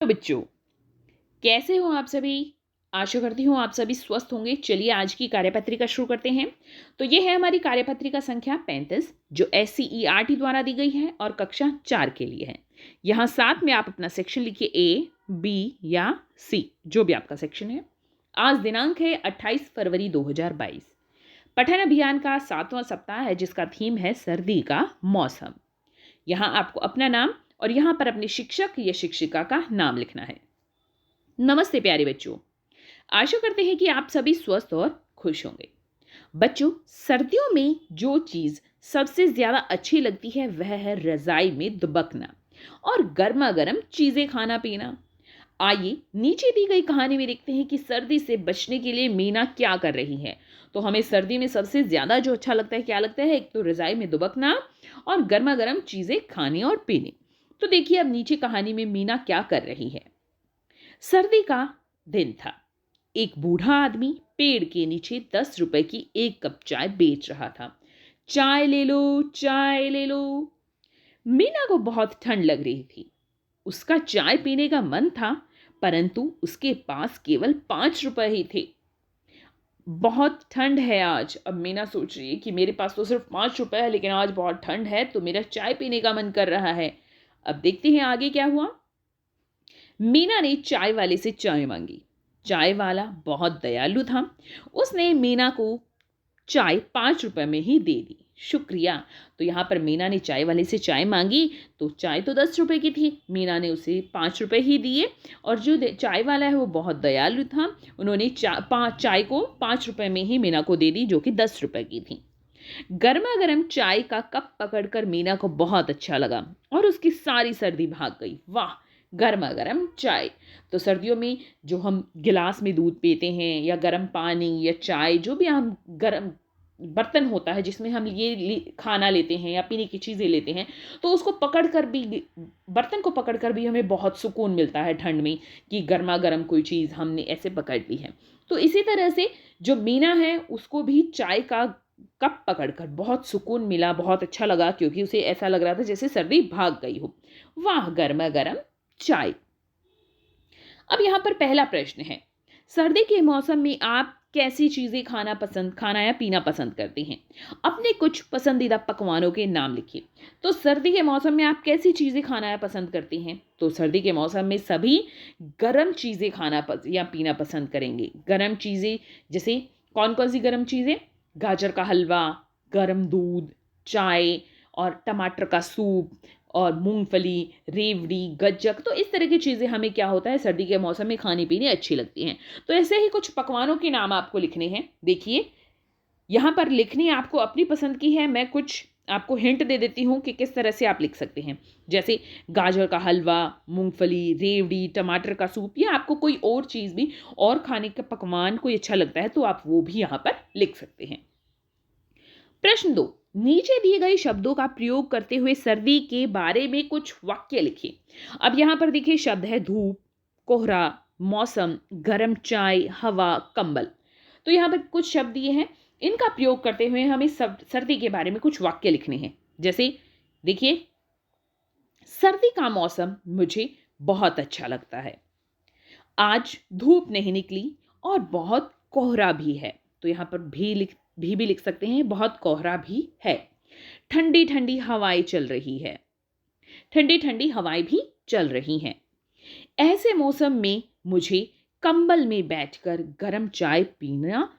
तो बच्चों, कैसे हो आप सभी? आशा करती हूँ आप सभी स्वस्थ होंगे। चलिए आज की कार्यपत्रिका शुरू करते हैं। तो ये है हमारी कार्यपत्रिका संख्या 35 जो SCERT द्वारा दी गई है और कक्षा 4 के लिए है। यहाँ साथ में आप अपना सेक्शन लिखिए A, B या C, जो भी आपका सेक्शन है। आज दिनांक है 28 फरवरी 2022। पठन अभियान का 7वां सप्ताह है जिसका थीम है सर्दी का मौसम। यहाँ आपको अपना नाम और यहाँ पर अपने शिक्षक या शिक्षिका का नाम लिखना है। नमस्ते प्यारे बच्चों, आशा करते हैं कि आप सभी स्वस्थ और खुश होंगे। बच्चों, सर्दियों में जो चीज़ सबसे ज़्यादा अच्छी लगती है वह है रज़ाई में दुबकना और गर्मा गर्म चीज़ें खाना पीना। आइए नीचे दी गई कहानी में देखते हैं कि सर्दी से बचने के लिए मीना क्या कर रही है। तो हमें सर्दी में सबसे ज़्यादा जो अच्छा लगता है क्या लगता है? एक तो रज़ाई में दुबकना और गर्मा गर्म चीज़ें खाने और पीने। तो देखिए अब नीचे कहानी में मीना क्या कर रही है। सर्दी का दिन था। एक बूढ़ा आदमी पेड़ के नीचे 10 रुपए की एक कप चाय बेच रहा था। चाय ले लो, चाय ले लो। मीना को बहुत ठंड लग रही थी। उसका चाय पीने का मन था, परंतु उसके पास केवल 5 रुपए ही थे। बहुत ठंड है आज। अब मीना सोच रही है कि मेरे पास तो सिर्फ 5 रुपए है, लेकिन आज बहुत ठंड है तो मेरा चाय पीने का मन कर रहा है। अब देखते हैं आगे क्या हुआ। मीना ने चाय वाले से चाय मांगी। चाय वाला बहुत दयालु था। उसने मीना को चाय 5 रुपए में ही दे दी। शुक्रिया। तो यहाँ पर मीना ने चाय वाले से चाय मांगी तो चाय तो 10 रुपए की थी, मीना ने उसे 5 रुपए ही दिए। और जो चाय वाला है वो बहुत दयालु था, उन्होंने चाय को 5 रुपए में ही मीना को दे दी जो कि 10 रुपए की थी। गर्मा गर्म चाय का कप पकड़कर मीना को बहुत अच्छा लगा और उसकी सारी सर्दी भाग गई। वाह, गर्मा गर्म चाय। तो सर्दियों में जो हम गिलास में दूध पीते हैं या गर्म पानी या चाय, जो भी हम गर्म बर्तन होता है जिसमें हम खाना लेते हैं या पीने की चीज़ें लेते हैं, तो उसको पकड़ कर भी, बर्तन को पकड़ कर भी हमें बहुत सुकून मिलता है ठंड में कि गर्मा गर्म कोई चीज़ हमने ऐसे पकड़ ली है। तो इसी तरह से जो मीना है उसको भी चाय का कप पकड़कर बहुत सुकून मिला, बहुत अच्छा लगा, क्योंकि उसे ऐसा लग रहा था जैसे सर्दी भाग गई हो। वाह, गर्मा गर्म चाय। अब यहाँ पर पहला प्रश्न है, सर्दी के मौसम में आप कैसी चीजें खाना या पीना पसंद करते हैं? अपने कुछ पसंदीदा पकवानों के नाम लिखिए। तो सर्दी के मौसम में आप कैसी चीजें खाना या पसंद करते हैं? तो सर्दी के मौसम में सभी गर्म चीजें या पीना पसंद करेंगे। गर्म चीजें जैसे कौन कौन सी गर्म चीजें? गाजर का हलवा, गर्म दूध, चाय और टमाटर का सूप और मूंगफली, रेवड़ी, गज्जक। तो इस तरह की चीज़ें हमें क्या होता है सर्दी के मौसम में खानी पीनी अच्छी लगती हैं। तो ऐसे ही कुछ पकवानों के नाम आपको लिखने हैं। देखिए यहाँ पर लिखनी आपको अपनी पसंद की है। मैं कुछ आपको हिंट दे देती हूँ कि किस तरह से आप लिख सकते हैं। जैसे गाजर का हलवा, मूंगफली, रेवड़ी, टमाटर का सूप, या आपको कोई और चीज़ भी और खाने का पकवान कोई अच्छा लगता है तो आप वो भी यहाँ पर लिख सकते हैं। प्रश्न 2, नीचे दिए गए शब्दों का प्रयोग करते हुए सर्दी के बारे में कुछ वाक्य लिखिए। अब यहाँ पर देखिए शब्द है धूप, कोहरा, मौसम, गर्म चाय, हवा, कंबल। तो यहाँ पर कुछ शब्द दिए हैं, इनका प्रयोग करते हुए हमें सर्दी के बारे में कुछ वाक्य लिखने हैं। जैसे देखिए, सर्दी का मौसम मुझे बहुत अच्छा लगता है। आज धूप नहीं निकली और बहुत कोहरा भी है। तो यहाँ पर भी लिख सकते हैं, बहुत कोहरा भी है। ठंडी ठंडी हवाएं चल रही है। ठंडी ठंडी हवाएं भी चल रही हैं। ऐसे मौसम में मुझे कंबल में बैठकर गर्म चाय पीना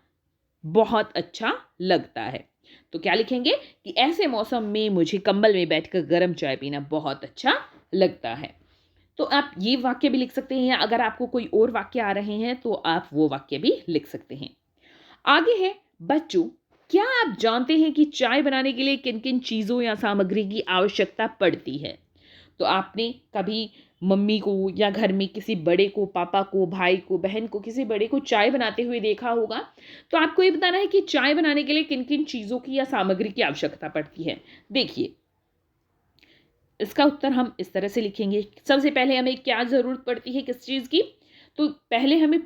बहुत अच्छा लगता है। तो क्या लिखेंगे कि ऐसे मौसम में मुझे कंबल में बैठकर गर्म चाय पीना बहुत अच्छा लगता है। तो आप ये वाक्य भी लिख सकते हैं, या अगर आपको कोई और वाक्य आ रहे हैं तो आप वो वाक्य भी लिख सकते हैं। आगे है, बच्चों क्या आप जानते हैं कि चाय बनाने के लिए किन किन चीज़ों या सामग्री की आवश्यकता पड़ती है? तो आपने कभी मम्मी को या घर में किसी बड़े को, पापा को, भाई को, बहन को, किसी बड़े को चाय बनाते हुए देखा होगा। तो आपको ये बताना है कि चाय बनाने के लिए किन किन चीज़ों की या सामग्री की आवश्यकता पड़ती है। देखिए इसका उत्तर हम इस तरह से लिखेंगे। सबसे पहले हमें क्या ज़रूरत पड़ती है, किस चीज़ की? तो पहले हमें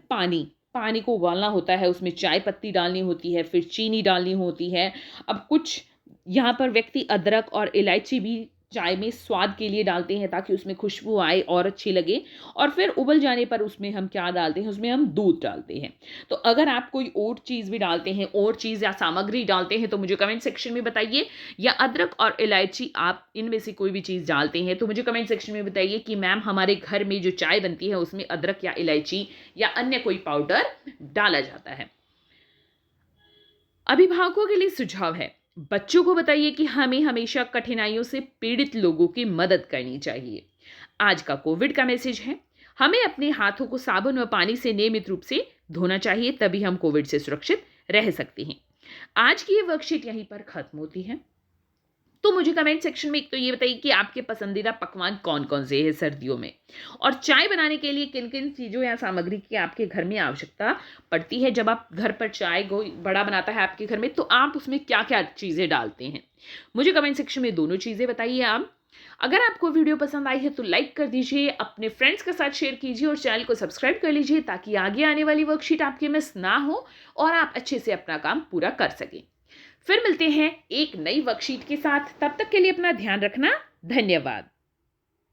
पानी को उबालना होता है, उसमें चाय पत्ती डालनी होती है, फिर चीनी डालनी होती है। अब कुछ यहाँ पर व्यक्ति अदरक और इलायची भी चाय में स्वाद के लिए डालते हैं ताकि उसमें खुशबू आए और अच्छी लगे। और फिर उबल जाने पर उसमें हम क्या डालते हैं, उसमें हम दूध डालते हैं। तो अगर आप कोई और चीज़ भी डालते हैं, और चीज़ या सामग्री डालते हैं, तो मुझे कमेंट सेक्शन में बताइए। या अदरक और इलायची आप इनमें से कोई भी चीज़ डालते हैं तो मुझे कमेंट सेक्शन में बताइए कि मैम हमारे घर में जो चाय बनती है उसमें अदरक या इलायची या अन्य कोई पाउडर डाला जाता है। अभिभावकों के लिए सुझाव है, बच्चों को बताइए कि हमें हमेशा कठिनाइयों से पीड़ित लोगों की मदद करनी चाहिए। आज का कोविड का मैसेज है, हमें अपने हाथों को साबुन व पानी से नियमित रूप से धोना चाहिए, तभी हम कोविड से सुरक्षित रह सकते हैं। आज की ये वर्कशीट यहीं पर खत्म होती है। तो मुझे कमेंट सेक्शन में एक तो ये बताइए कि आपके पसंदीदा पकवान कौन कौन से हैं सर्दियों में, और चाय बनाने के लिए किन किन चीज़ों या सामग्री की आपके घर में आवश्यकता पड़ती है। जब आप घर पर चाय कोई बड़ा बनाता है आपके घर में, तो आप उसमें क्या क्या चीज़ें डालते हैं, मुझे कमेंट सेक्शन में दोनों चीज़ें बताइए आप। अगर आपको वीडियो पसंद आई है तो लाइक कर दीजिए, अपने फ्रेंड्स के साथ शेयर कीजिए और चैनल को सब्सक्राइब कर लीजिए ताकि आगे आने वाली वर्कशीट आपके मिस ना हो और आप अच्छे से अपना काम पूरा कर सकें। फिर मिलते हैं एक नई वर्कशीट के साथ, तब तक के लिए अपना ध्यान रखना। धन्यवाद।